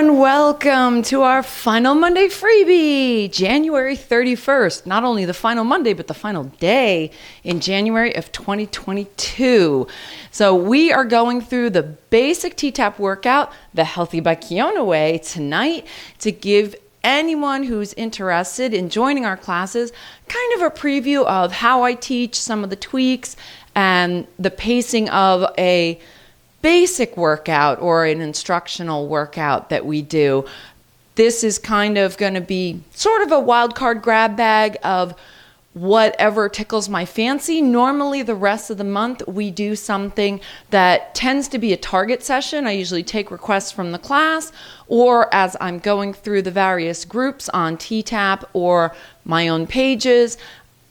and welcome to our final Monday freebie, January 31st. Not only the final Monday, but the final day in January of 2022. So we are going through the basic T-TAP workout, the Healthy by Kiona way, tonight to give anyone who's interested in joining our classes kind of a preview of how I teach, some of the tweaks, and the pacing of a basic workout or an instructional workout that we do. This is kind of going to be sort of a wild card grab bag of whatever tickles my fancy. Normally the rest of the month we do something that tends to be a target session. I usually take requests from the class, or as I'm going through the various groups on T-TAP or my own pages,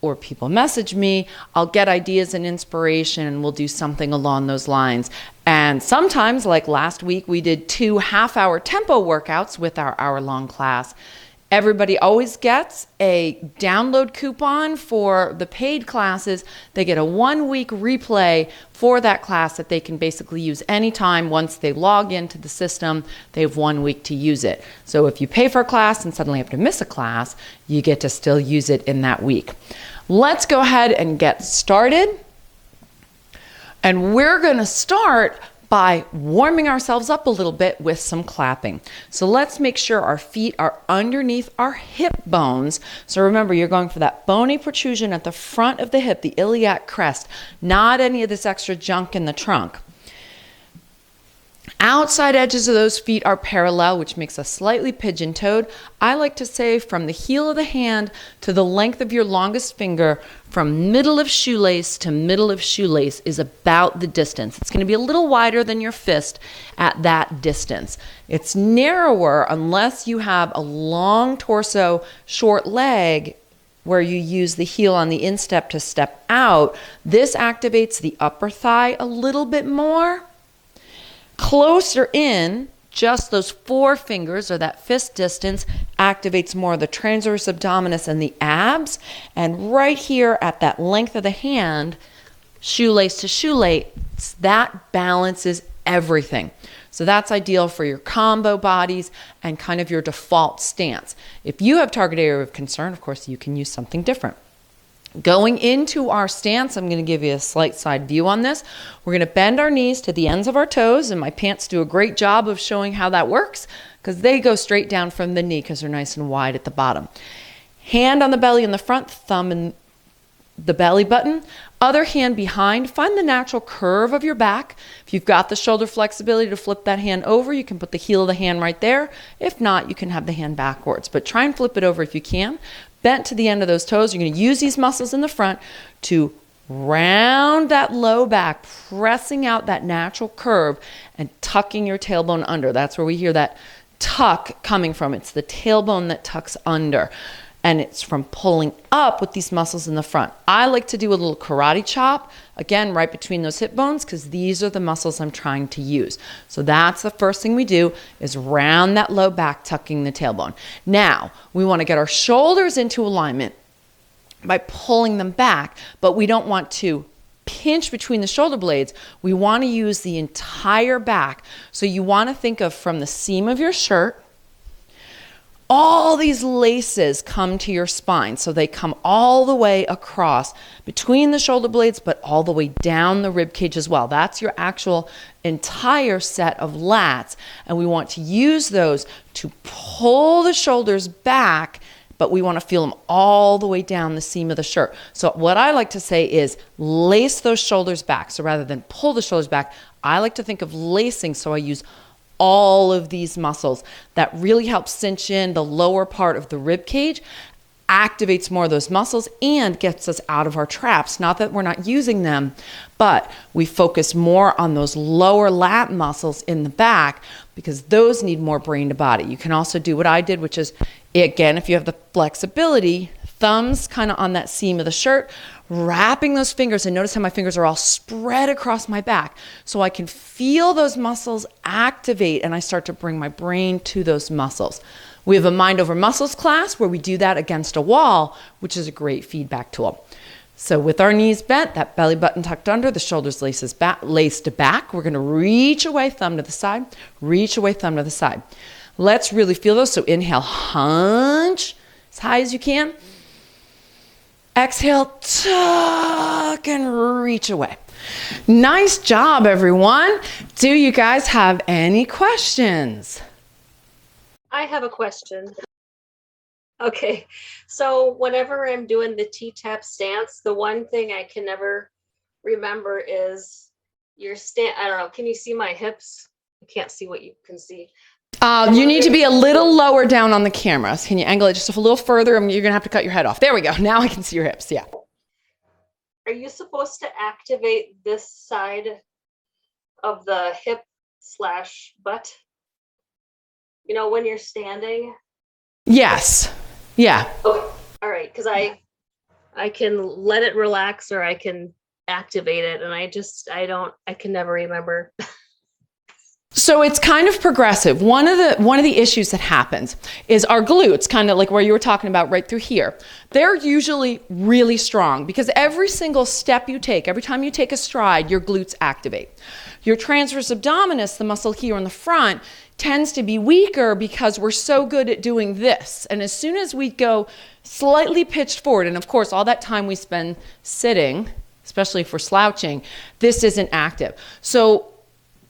or people message me, I'll get ideas and inspiration and we'll do something along those lines. And sometimes, like last week, we did 2 half-hour tempo workouts with our hour-long class. Everybody always gets a download coupon for the paid classes. They get a 1-week replay for that class that they can basically use anytime. Once they log into the system, they have 1 week to use it. So if you pay for a class and suddenly have to miss a class, you get to still use it in that week. Let's go ahead and get started. And we're going to start by warming ourselves up a little bit with some clapping. So let's make sure our feet are underneath our hip bones. So remember, you're going for that bony protrusion at the front of the hip, the iliac crest, not any of this extra junk in the trunk. Outside edges of those feet are parallel, which makes us slightly pigeon-toed. I like to say from the heel of the hand to the length of your longest finger, from middle of shoelace to middle of shoelace is about the distance. It's going to be a little wider than your fist at that distance. It's narrower unless you have a long torso, short leg, where you use the heel on the instep to step out. This activates the upper thigh a little bit more. Closer in, just those 4 fingers or that fist distance activates more of the transverse abdominis and the abs. And right here at that length of the hand, shoelace to shoelace, that balances everything. So that's ideal for your combo bodies and kind of your default stance. If you have target area of concern, of course, you can use something different. Going into our stance, I'm going to give you a slight side view on this. We're going to bend our knees to the ends of our toes, and my pants do a great job of showing how that works because they go straight down from the knee because they're nice and wide at the bottom. Hand on the belly in the front, thumb in the belly button. Other hand behind. Find the natural curve of your back. If you've got the shoulder flexibility to flip that hand over, you can put the heel of the hand right there. If not, you can have the hand backwards, but try and flip it over if you can. Bent to the end of those toes. You're going to use these muscles in the front to round that low back, pressing out that natural curve and tucking your tailbone under. That's where we hear that tuck coming from. It's the tailbone that tucks under. And it's from pulling up with these muscles in the front. I like to do a little karate chop, again, right between those hip bones, because these are the muscles I'm trying to use. So that's the first thing we do is round that low back, tucking the tailbone. Now, we want to get our shoulders into alignment by pulling them back, but we don't want to pinch between the shoulder blades. We want to use the entire back. So you want to think of from the seam of your shirt, all these laces come to your spine. So they come all the way across between the shoulder blades, but all the way down the rib cage as well. That's your actual entire set of lats. And we want to use those to pull the shoulders back, but we want to feel them all the way down the seam of the shirt. So what I like to say is lace those shoulders back. So rather than pull the shoulders back, I like to think of lacing. So I use all of these muscles. That really helps cinch in the lower part of the rib cage, activates more of those muscles, and gets us out of our traps. Not that we're not using them, but we focus more on those lower lat muscles in the back because those need more brain to body. You can also do what I did, which is, again, if you have the flexibility, thumbs kind of on that seam of the shirt, wrapping those fingers, and notice how my fingers are all spread across my back so I can feel those muscles activate and I start to bring my brain to those muscles. We have a mind over muscles class where we do that against a wall, which is a great feedback tool. So with our knees bent, that belly button tucked under, the shoulders laced back, we're going to reach away, thumb to the side, reach away, thumb to the side. Let's really feel those. So inhale, hunch as high as you can. Exhale, tuck and reach away. Nice job, everyone. Do you guys have any questions? I have a question. Okay, so whenever I'm doing the T-tap stance, the one thing I can never remember is your stand. I don't know. Can you see my hips? I can't see what you can see. You need to be a little lower down on the cameras. Can you angle it just a little further? You're going to have to cut your head off. There we go. Now I can see your hips. Yeah. Are you supposed to activate this side of the hip / butt? You know, when you're standing? Yes. Yeah. Okay. All right. Because I can let it relax or I can activate it. And I can never remember. So it's kind of progressive. One of the issues that happens is our glutes, kind of like where you were talking about right through here. They're usually really strong because every single step you take, every time you take a stride, your glutes activate. Your transverse abdominis, the muscle here in the front, tends to be weaker because we're so good at doing this. And as soon as we go slightly pitched forward, and of course all that time we spend sitting, especially if we're slouching, this isn't active. So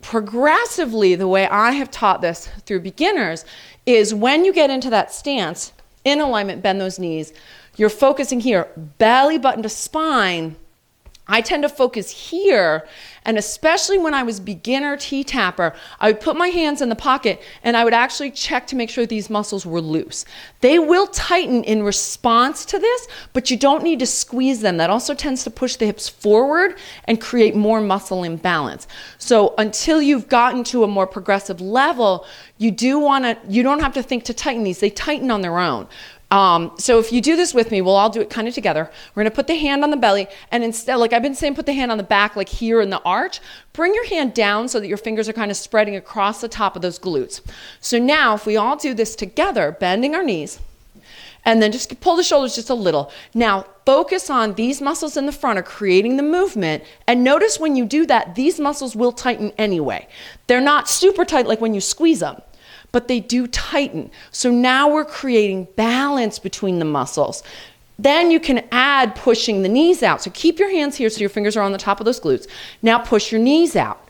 progressively, the way I have taught this through beginners is when you get into that stance, in alignment, bend those knees, you're focusing here, belly button to spine. I tend to focus here, and especially when I was beginner T-tapper, I would put my hands in the pocket and I would actually check to make sure these muscles were loose. They will tighten in response to this, but you don't need to squeeze them. That also tends to push the hips forward and create more muscle imbalance. So until you've gotten to a more progressive level, you don't have to think to tighten these. They tighten on their own. So if you do this with me, we'll all do it kind of together. We're going to put the hand on the belly, and instead, like I've been saying, put the hand on the back, like here in the arch. Bring your hand down so that your fingers are kind of spreading across the top of those glutes. So now if we all do this together, bending our knees, and then just pull the shoulders just a little. Now focus on these muscles in the front are creating the movement, and notice when you do that, these muscles will tighten anyway. They're not super tight like when you squeeze them, but they do tighten. So now we're creating balance between the muscles. Then you can add pushing the knees out. So keep your hands here so your fingers are on the top of those glutes. Now push your knees out.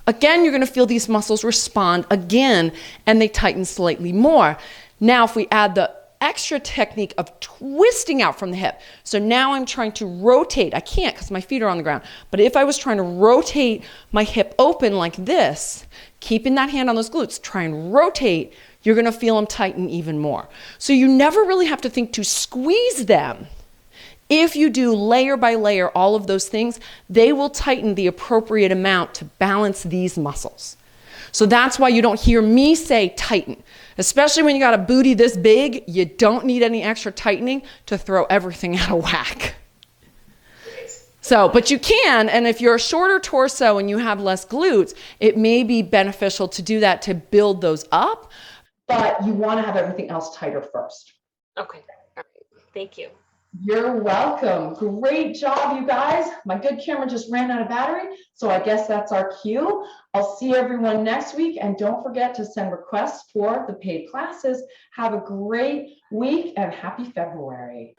Again, you're going to feel these muscles respond again, and they tighten slightly more. Now if we add the extra technique of twisting out from the hip. So now I'm trying to rotate. I can't because my feet are on the ground. But if I was trying to rotate my hip open like this, keeping that hand on those glutes, try and rotate, you're going to feel them tighten even more. So you never really have to think to squeeze them. If you do layer by layer all of those things, they will tighten the appropriate amount to balance these muscles. So that's why you don't hear me say tighten. Especially when you got a booty this big, you don't need any extra tightening to throw everything out of whack. So, but you can, and if you're a shorter torso and you have less glutes, it may be beneficial to do that to build those up, but you want to have everything else tighter first. Okay, all right, thank you. You're welcome. Great job, you guys. My good camera just ran out of battery, so I guess that's our cue. I'll see everyone next week, and don't forget to send requests for the paid classes. Have a great week and happy February.